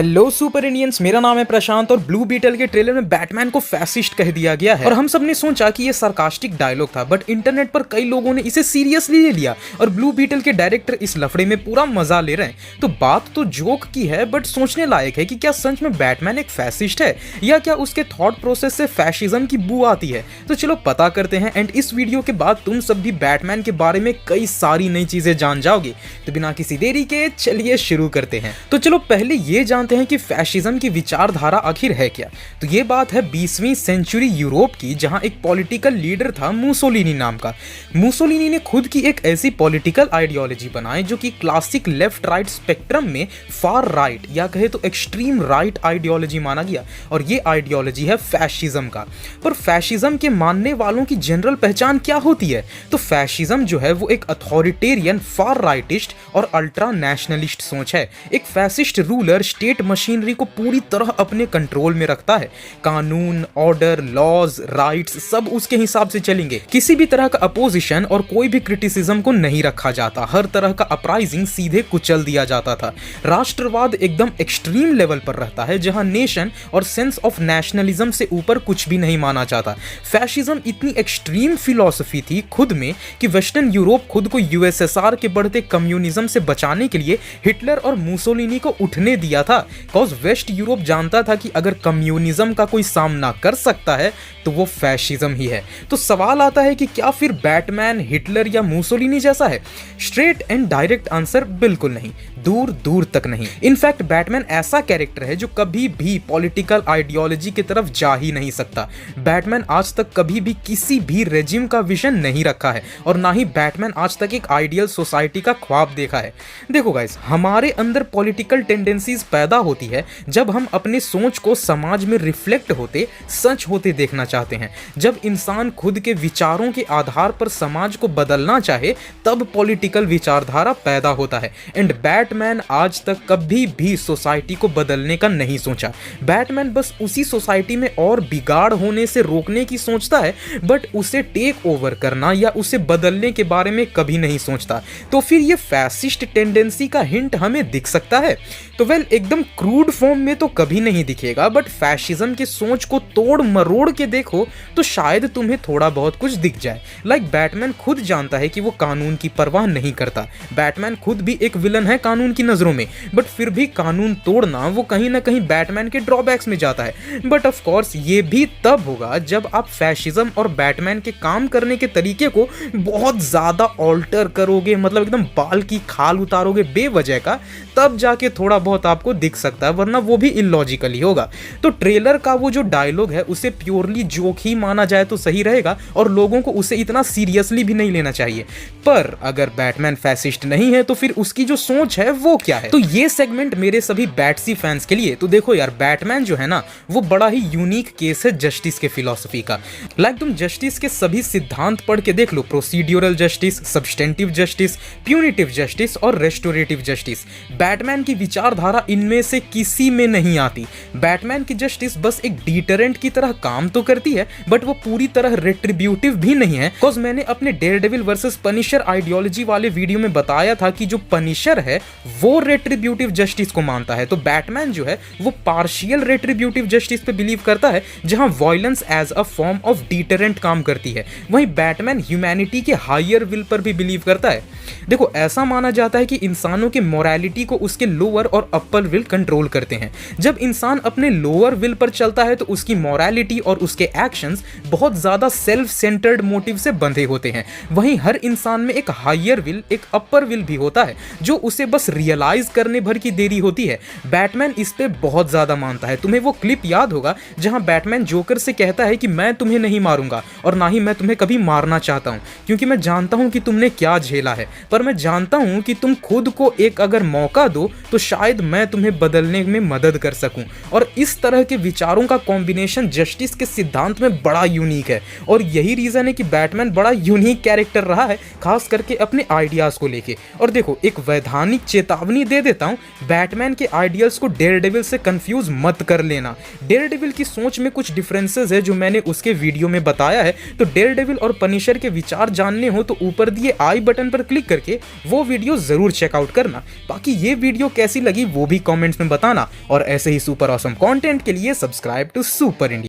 Hello super Indians, मेरा नाम है प्रशांत और ब्लू बीटल के ट्रेलर में बैटमैन को फैसिस्ट कह दिया गया है और हम सब ने सोचा कि ये सार्कास्टिक डायलॉग था, बट इंटरनेट पर कई लोगों ने इसे सीरियसली ले लिया और ब्लू बीटल के डायरेक्टर इस लफड़े में पूरा मजा ले रहे हैं। तो बात तो जोक की है, बट सोचने लायक है कि क्या सच में बैटमैन एक फैसिस्ट है या क्या उसके थॉट प्रोसेस से फैशिज्म की बू आती है। तो चलो पता करते हैं एंड इस वीडियो के बाद तुम सब भी बैटमैन के बारे में कई सारी नई चीजें जान जाओगे। तो बिना किसी देरी के चलिए शुरू करते हैं। तो चलो पहले ये जानते हैं कि फैशिज्म की विचारधारा आखिर है क्या। तो ये बात है 20वीं सेंचुरी यूरोप की, जहां एक पॉलिटिकल लीडर था मुसोलिनी नाम का। मुसोलिनी ने खुद की एक ऐसी पॉलिटिकल आइडियोलॉजी बनाई जो कि क्लासिक लेफ्ट राइट स्पेक्ट्रम में फार राइट या कहे तो एक्सट्रीम राइट आइडियोलॉजी माना गया, और ये आइडियोलॉजी है फैशिज्म का। पर फैशिज्म के मानने वालों की जनरल पहचान क्या होती है? तो फैशिज्म जो है वो एक अथॉरिटेरियन, फार राइटिस्ट और अल्ट्रा नेशनलिस्ट सोच है। एक फैसिस्ट रूलर स्टेट मशीनरी को पूरी तरह अपने कंट्रोल में रखता है। कानून, ऑर्डर, लॉज, राइट्स सब उसके हिसाब से चलेंगे। किसी भी तरह का अपोजिशन और कोई भी क्रिटिसिज्म को नहीं रखा जाता। हर तरह का अपराइजिंग सीधे कुचल दिया जाता था। राष्ट्रवाद एकदम एक्सट्रीम लेवल पर रहता है, जहां नेशन और सेंस ऑफ नेशनलिज्म से ऊपर कुछ भी नहीं माना जाता। फैशिज्म इतनी एक्सट्रीम फिलॉसफी थी खुद में कि वेस्टर्न यूरोप खुद को यूएसएसआर के बढ़ते कम्युनिज्म से बचाने के लिए हिटलर और मुसोलिनी को उठने दिया था। कॉज वेस्ट यूरोप जानता था कि अगर कम्युनिज्म का कोई सामना कर सकता है तो वो फैशिज्म ही है। तो सवाल आता है कि क्या फिर बैटमैन हिटलर या मुसोलिनी जैसा है? स्ट्रेट एंड डायरेक्ट आंसर बिल्कुल नहीं, दूर दूर तक नहीं। इनफैक्ट बैटमैन ऐसा कैरेक्टर है जो कभी भी पॉलिटिकल आइडियोलॉजी की तरफ जा ही नहीं सकता। बैटमैन आज तक कभी भी किसी भी रेजिम का विजन नहीं रखा है और ना ही बैटमैन आज तक एक आइडियल सोसाइटी का ख्वाब देखा है। देखो गाइस, हमारे अंदर पॉलिटिकल टेंडेंसीज पैदा होती है जब हम अपने सोच को समाज में रिफ्लेक्ट होते, सच होते देखना चाहते हैं। जब इंसान खुद के विचारों के आधार पर समाज को बदलना चाहे तब पॉलिटिकल विचारधारा पैदा होता है। एंड बैटमैन आज तक कभी भी सोसाइटी को बदलने का नहीं सोचा। बैटमैन बस उसी सोसाइटी में और बिगाड़ होने से रोकने की सोचता है, बट उसे टेक ओवर करना या उसे बदलने के बारे में कभी नहीं सोचता। तो फिर ये फैसिस्ट टेंडेंसी का हिंट हमें दिख सकता है? तो वेल, एकदम क्रूड फॉर्म में तो कभी नहीं दिखेगा, बट फैशिज्म की सोच को तोड़ मरोड़ के देखो तो शायद तुम्हें थोड़ा बहुत कुछ दिख जाए। लाइक बैटमैन खुद जानता है कि वो कानून की परवाह नहीं करता। बैटमैन खुद भी एक विलन है कानून की नजरों में, बट फिर भी कानून तोड़ना वो कहीं ना कहीं बैटमैन के ड्रॉबैक्स में जाता है। बट ऑफ कोर्स ये भी तब होगा जब आप फैशिज्म और बैटमैन के काम करने के तरीके को बहुत ज्यादा ऑल्टर करोगे, मतलब एकदम बाल की खाल उतारोगे बेवजह का, तब जाके थोड़ा बहुत आपको दिख सकता है, वरना वो भी इलॉजिकल ही होगा। तो ट्रेलर का वो जो डायलॉग है उसे प्योरली जोक ही माना जाए तो सही रहेगा और लोगों को उसे इतना सीरियसली भी नहीं लेना चाहिए। पर अगर बैटमैन फैसिस्ट नहीं है तो फिर उसकी जो सोच है वो क्या है? तो ये सेगमेंट मेरे सभी बैटसी फैंस के लिए। तो देखो यार, बैटमैन जो है ना वो बड़ा ही यूनिक केस है जस्टिस के फिलॉसफी का। लाइक तुम जस्टिस के सभी सिद्धांत पढ़ के देख लो, procedural justice, substantive justice, punitive justice और रेस्टोरेटिव जस्टिस। बैटमैन की विचारधारा इनमें से किसी में नहीं आती। बैटमैन की जस्टिस बस एक डिटरेंट की तरह काम तो करती है, बट वो पूरी तरह रेट्रिब्यूटिव भी नहीं है। बिकॉज मैंने अपने डेयरडेविल वर्सेस पनिशर आइडियोलॉजी वाले वीडियो में बताया था कि जो पनिशर है वो रेट्रिब्यूटिव जस्टिस को मानता है, तो बैटमैन जो है वो पार्शियल रेट्रिब्यूटिव जस्टिस पे बिलीव करता है, जहां violence as a form of deterrent काम करती है। वहीं बैटमैन ह्यूमैनिटी के हायर विल पर भी बिलीव करता है। देखो, ऐसा माना जाता है कि इंसानों के मोरालिटी को उसके लोअर और अपर विल कंट्रोल करते हैं। जब इंसान अपने लोअर विल पर चलता है तो उसकी मोरालिटी और उसके एक्शंस बहुत ज्यादा सेल्फ सेंटर्ड मोटिव से बंधे होते हैं। वहीं हर इंसान में एक हायर विल, एक अपर विल भी होता है जो उसे बस रियलाइज करने भर की देरी होती है। बैटमैन इस पे बहुत ज्यादा मानता है। तुम्हें वो क्लिप याद होगा जहां बैटमैन जोकर से कहता है कि मैं तुम्हें नहीं मारूंगा और ना ही मैं तुम्हें कभी मारना चाहता हूं, क्योंकि मैं जानता हूं कि तुमने क्या झेला है, पर मैं जानता हूं कि तुम खुद को एक अगर मौका दो तो शायद मैं तुम्हें बदलने में मदद कर सकूं। और इस तरह के विचारों का कॉम्बिनेशन जस्टिस के सिद्धांत में बड़ा यूनिक है, और यही रीजन है कि बैटमैन बड़ा यूनिक कैरेक्टर रहा है, खास करके अपने आइडियाज को लेके। और देखो, एक वैधानिक चेतावनी दे देता हूँ, बैटमैन के आइडियल्स को डेयरडेविल से कंफ्यूज मत कर लेना। डेयरडेविल की सोच में कुछ डिफरेंसेस है जो मैंने उसके वीडियो में बताया है, तो डेयरडेविल और पनिशर के विचार जानने हो तो ऊपर दिए आई बटन पर क्लिक करके वो वीडियो जरूर चेकआउट करना। बाकी ये वीडियो कैसी लगी वो भी कमेंट्स में बताना, और ऐसे ही सुपर ऑसम कंटेंट के लिए सब्सक्राइब टू सुपर इंडिया।